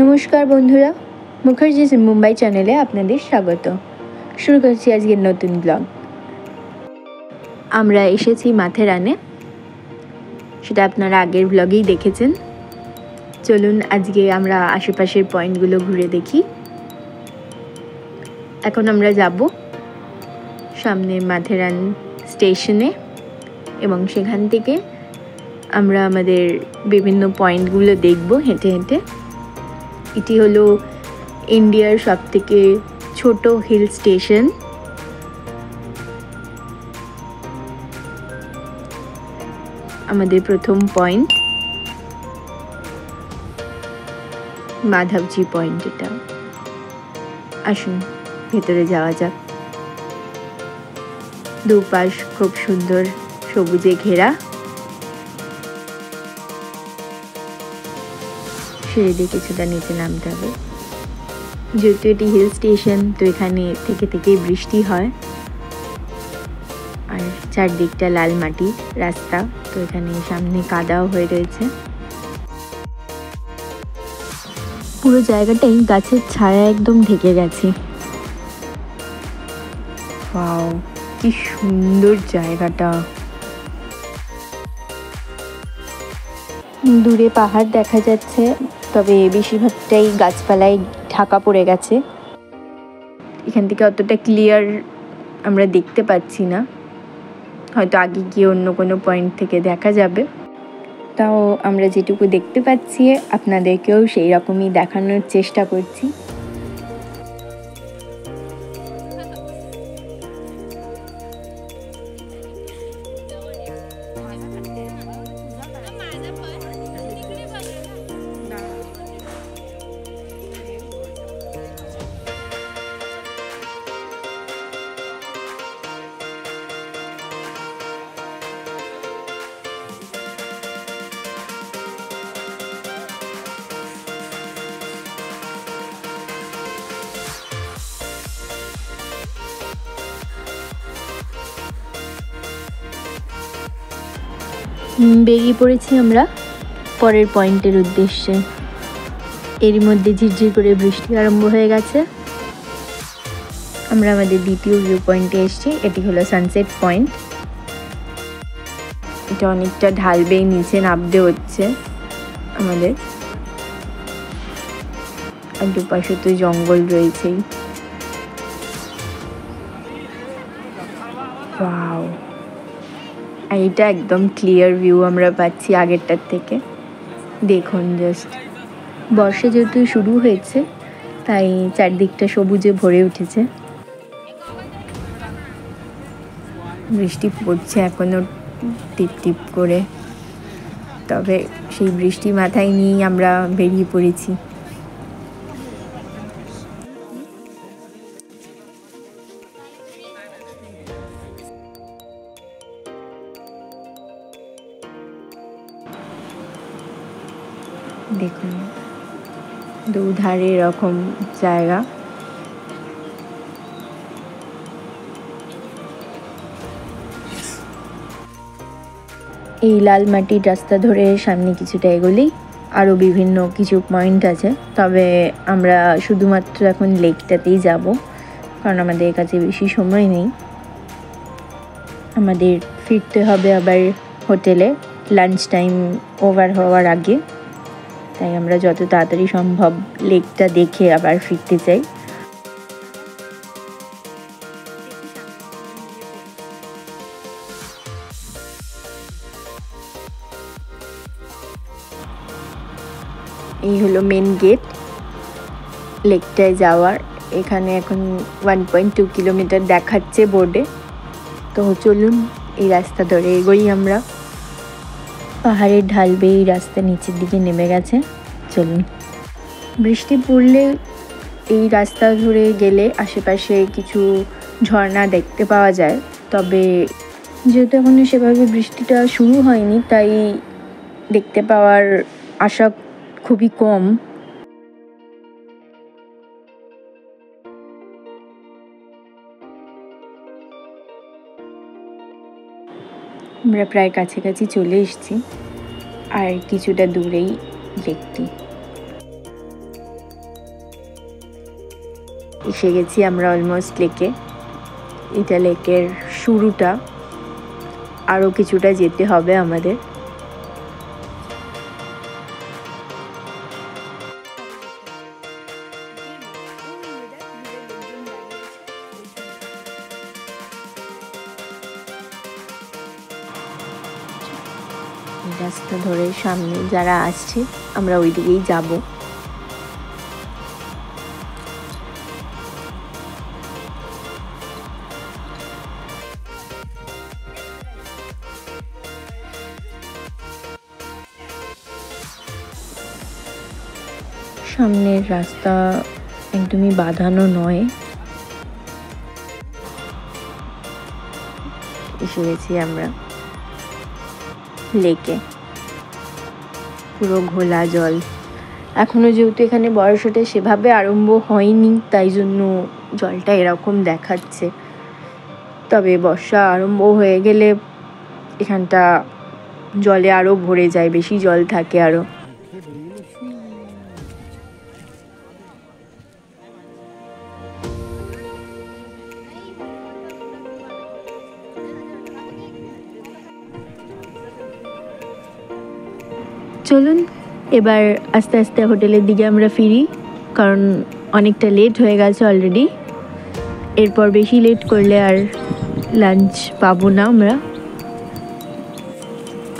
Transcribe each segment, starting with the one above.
নমস্কার বন্ধুরা, মুখার্জিস মুম্বাই চ্যানেলে আপনাদের স্বাগত। শুরু করছি আজকের নতুন ব্লগ। আমরা এসেছি মাথেরানে, সেটা আপনারা আগের ব্লগেই দেখেছেন। চলুন আজকে আমরা আশেপাশের পয়েন্টগুলো ঘুরে দেখি। এখন আমরা যাব সামনে মাথেরান স্টেশনে এবং সেখান থেকে আমরা আমাদের বিভিন্ন পয়েন্টগুলো দেখব হেঁটে হেঁটে। এটি হলো ইন্ডিয়ার সবথেকে ছোট হিল স্টেশন। আমাদের প্রথম পয়েন্ট মাধবজি পয়েন্ট। এটা আসুন ভেতরে যাওয়া যাক। দুপাশ খুব সুন্দর সবুজে ঘেরা, সিঁড়ি দিয়ে কিছুটা নিচে নামতে হবে। যেহেতু এটি হিল স্টেশন, তো এখানে থেকে থেকেই বৃষ্টি হয় আর চারদিকটা লাল মাটির রাস্তা, তো এখানে সামনে কাদাও হয়ে রয়েছে। পুরো জায়গাটাই গাছের ছায়া একদম ঢেকে গেছে। ওয়াও, কি সুন্দর জায়গাটা। দূরে পাহাড় দেখা যাচ্ছে, তবে বেশিরভাগটাই গাছপালায় ঢাকা পড়ে গেছে। এখান থেকে অতটা ক্লিয়ার আমরা দেখতে পাচ্ছি না, হয়তো আগে গিয়ে অন্য কোনো পয়েন্ট থেকে দেখা যাবে। তাও আমরা যেটুকু দেখতে পাচ্ছি আপনাদেরকেও সেই রকমই দেখানোর চেষ্টা করছি। বেরিয়ে পড়েছি আমরা পরের পয়েন্টের উদ্দেশ্যে। এরই মধ্যে ঝিরঝির করে বৃষ্টি আরম্ভ হয়ে গেছে। আমরা আমাদের দ্বিতীয় ভিউ পয়েন্টে এসেছি। এটি হলো সানসেট পয়েন্ট। এটা অনেকটা ঢাল বেয়ে নিচে নামতে হচ্ছে আমাদের, আর দুপাশে তো জঙ্গল রয়েছেই। ওয়াও, আর এটা একদম ক্লিয়ার ভিউ আমরা পাচ্ছি আগেরটার থেকে। দেখুন জাস্ট, বর্ষা যেহেতু শুরু হয়েছে তাই চারদিকটা সবুজে ভরে উঠেছে। বৃষ্টি পড়ছে এখনো টিপ টিপ করে, তবে সেই বৃষ্টি মাথায় নিয়েই আমরা বেরিয়ে পড়েছি। দেখুন দুধারে এরকম জায়গা। এই লাল মাটির রাস্তা ধরে সামনে কিছুটা এগোলেই আরও বিভিন্ন কিছু পয়েন্ট আছে, তবে আমরা শুধুমাত্র এখন লেকটাতেই যাব, কারণ আমাদের কাছে বেশি সময় নেই। আমাদের ফিরতে হবে আবার হোটেলে লাঞ্চ টাইম ওভার হওয়ার আগে, তাই আমরা যত তাড়াতাড়ি সম্ভব লেকটা দেখে আবার ফিরতে চাই। এই হলো মেন গেট লেকটায় যাওয়ার। এখানে এখন 1.2 কিলোমিটার দেখাচ্ছে বোর্ডে। তো চলুন এই রাস্তা ধরে এগোই আমরা। পাহাড়ের ঢাল বেয়ে এই রাস্তা নিচের দিকে নেমে গেছে। চলুন। বৃষ্টি পড়লে এই রাস্তা ধরে গেলে আশেপাশে কিছু ঝর্ণা দেখতে পাওয়া যায়, তবে যেহেতু এখনো সেভাবে বৃষ্টিটা শুরু হয়নি তাই দেখতে পাওয়ার আশা খুবই কম। আমরা প্রায় কাছাকাছি চলে এসেছি, আর কিছুটা দূরেই লেকটি। এসে গেছি আমরা অলমোস্ট লেকে। এটা লেকের শুরুটা, আরও কিছুটা যেতে হবে আমাদের। রাস্তা ধরে সামনে যারা আসছে আমরা ওই দিকেই যাব। সামনের রাস্তা একদমই বাঁধানো নয়। এসে গেছি আমরা লেকে। পুরো ঘোলা জল। এখনো যেহেতু এখানে বর্ষাটা সেভাবে আরম্ভ হয়নি, তাই জন্য জলটা এরকম দেখাচ্ছে। তবে বর্ষা আরম্ভ হয়ে গেলে এখানটা জলে আরও ভরে যায়, বেশি জল থাকে আরও। চলুন এবার আস্তে আস্তে হোটেলের দিকে আমরা ফিরি, কারণ অনেকটা লেট হয়ে গেছে অলরেডি। এরপর বেশি লেট করলে আর লাঞ্চ পাবো না আমরা।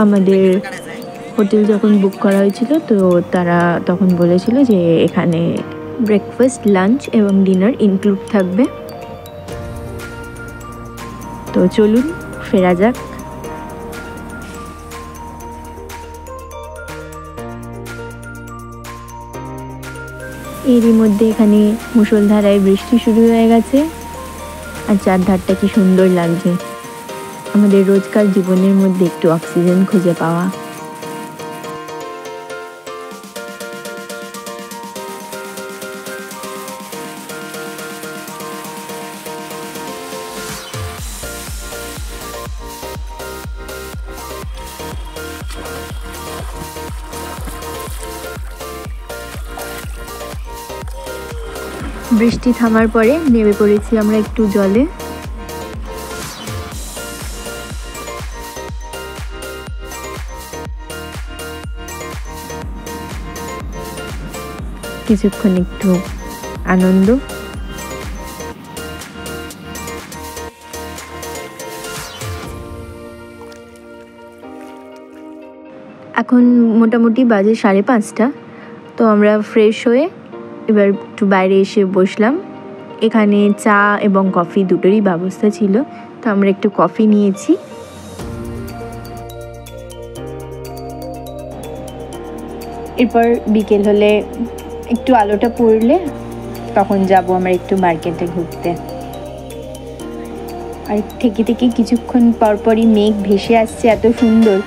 আমাদের হোটেল যখন বুক করা হয়েছিল তো তারা তখন বলেছিল যে এখানে ব্রেকফাস্ট, লাঞ্চ এবং ডিনার ইনক্লুড থাকবে। তো চলুন ফেরা যাক। এরই মধ্যে এখানে মুষলধারায় বৃষ্টি শুরু হয়ে গেছে, আর চারধারটা কি সুন্দর লাগছে। আমাদের রোজকার জীবনের মধ্যে একটু অক্সিজেন খুঁজে পাওয়া। বৃষ্টি থামার পরে নেমে পড়েছি আমরা একটু জলে। কিছুক্ষণ একটু আনন্দ। এখন মোটামুটি বাজে 5:30। তো আমরা ফ্রেশ হয়ে এবার একটু বাইরে এসে বসলাম। এখানে চা এবং কফি দুটোরই ব্যবস্থা ছিল, তো আমরা একটু কফি নিয়েছি। এরপর বিকেল হলে একটু আলোটা পড়লে তখন যাব আমরা একটু মার্কেটে ঘুরতে। আর থেকে থেকে কিছুক্ষণ পরপরই মেঘ ভেসে আসছে, এত সুন্দর,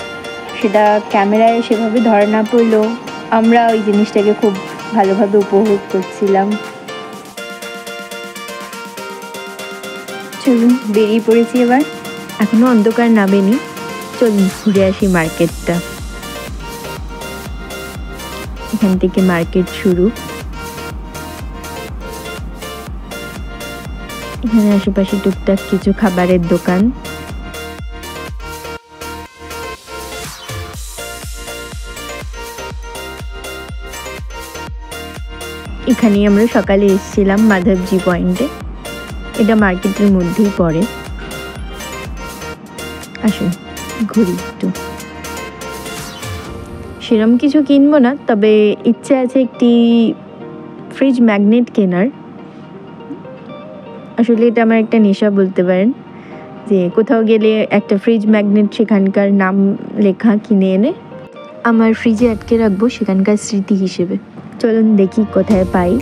সেটা ক্যামেরায় সেভাবে ধরা না পড়লেও আমরা ওই জিনিসটাকে খুব ভালোভাবে উপভোগ করছিলাম। চলুন বেরিয়ে পড়েছি এবার, এখনো অন্ধকার নামেনি। চলুন ঘুরে আসি মার্কেটটা। এখান থেকে মার্কেট শুরু। এখানে আশেপাশে টুকটাক কিছু খাবারের দোকান। এখানেই আমরা সকালে এসেছিলাম মাধবজি পয়েন্টে। এটা মার্কেটের মধ্যেই পড়ে। আসুন ঘুরি একটু। সেরকম কিছু কিনবো না, তবে ইচ্ছে আছে একটি ফ্রিজ ম্যাগনেট কেনার। আসলে এটা আমার একটা নেশা বলতে পারেন, যে কোথাও গেলে একটা ফ্রিজ ম্যাগনেট সেখানকার নাম লেখা কিনে এনে আমার ফ্রিজে আটকে রাখবো, সেখানকার স্মৃতি হিসেবে। চলুন দেখি কোথায় পাই।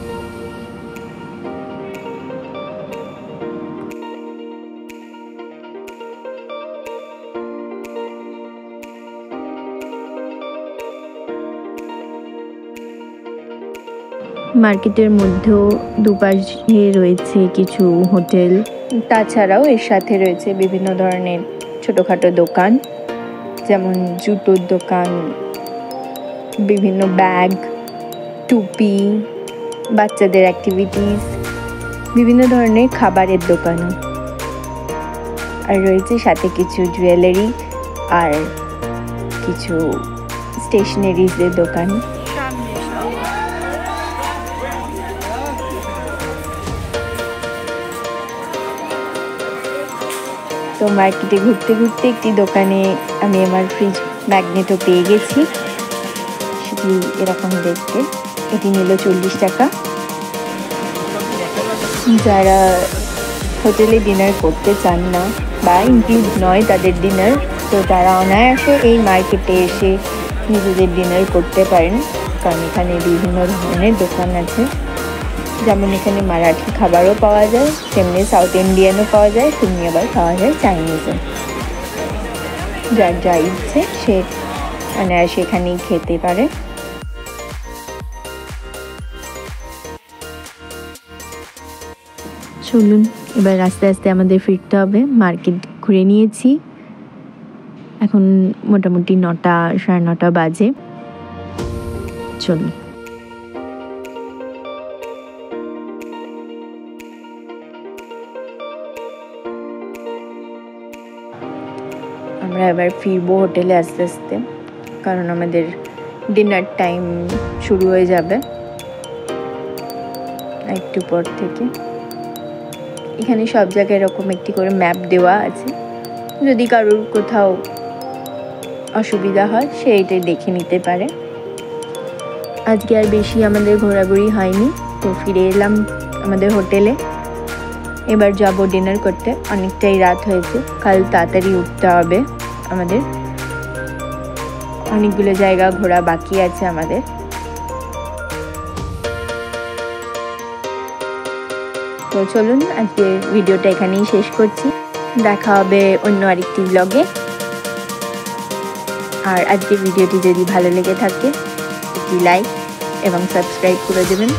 মার্কেটের মধ্যেও দুপাশে রয়েছে কিছু হোটেল, তাছাড়াও এর সাথে রয়েছে বিভিন্ন ধরনের ছোটোখাটো দোকান, যেমন জুতোর দোকান, বিভিন্ন ব্যাগ, টুপি, বাচ্চাদের অ্যাক্টিভিটিস, বিভিন্ন ধরনের খাবারের দোকান, আর রয়েছে সাথে কিছু জুয়েলারি আর কিছু স্টেশনারিজের দোকান। তো মার্কেটে ঘুরতে ঘুরতে একটি দোকানে আমি আমার ফ্রিজ ম্যাগনেটও পেয়ে গেছি। সেটি এরকম দেখতে, এটি নিল 40 টাকা। যারা হোটেলে ডিনার করতে চান না বা ইনক্লুড নয় তাদের ডিনার, তো তারা অনায়াসে এই মার্কেটে এসে নিজেদের ডিনার করতে পারেন, কারণ এখানে বিভিন্ন ধরনের দোকান আছে। যেমন এখানে মারাঠি খাবারও পাওয়া যায়, তেমনি সাউথ ইন্ডিয়ানও পাওয়া যায়, তেমনি আবার পাওয়া যায় চাইনিজও। যার যা ইচ্ছে সে অনায়াসে এখানেই খেতে পারে। চলুন এবার আস্তে আস্তে আমাদের ফিরতে হবে। মার্কেট ঘুরে নিয়েছি, এখন মোটামুটি 9টা সাড়ে 9টা বাজে। চলুন। আমরা এবার ফিরবো হোটেলে আস্তে আস্তে, কারণ আমাদের ডিনার টাইম শুরু হয়ে যাবে একটু পর থেকে। এখানে সব জায়গায় এরকম একটি করে ম্যাপ দেওয়া আছে, যদি কারোর কোথাও অসুবিধা হয় সে এইটাই দেখে নিতে পারে। আজকে আর বেশি আমাদের ঘোরাঘুরি হয়নি, তো ফিরে এলাম আমাদের হোটেলে। এবার যাব ডিনার করতে, অনেকটাই রাত হয়েছে, কাল তাড়াতাড়ি উঠতে হবে আমাদের, অনেকগুলো জায়গা ঘোরা বাকি আছে আমাদের। তো চলুন আজকে ভিডিওটা এখানেই শেষ করছি, দেখা হবে অন্য আরেকটি ব্লগে। আর আজকের ভিডিওটি যদি ভালো লেগে থাকে একটি লাইক এবং সাবস্ক্রাইব করে দেবেন।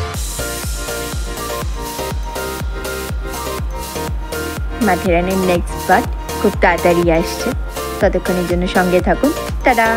মাথেরানের নেক্সট পার্ট খুব তাড়াতাড়ি আসছে, ততক্ষণের জন্য সঙ্গে থাকুন। টাটা।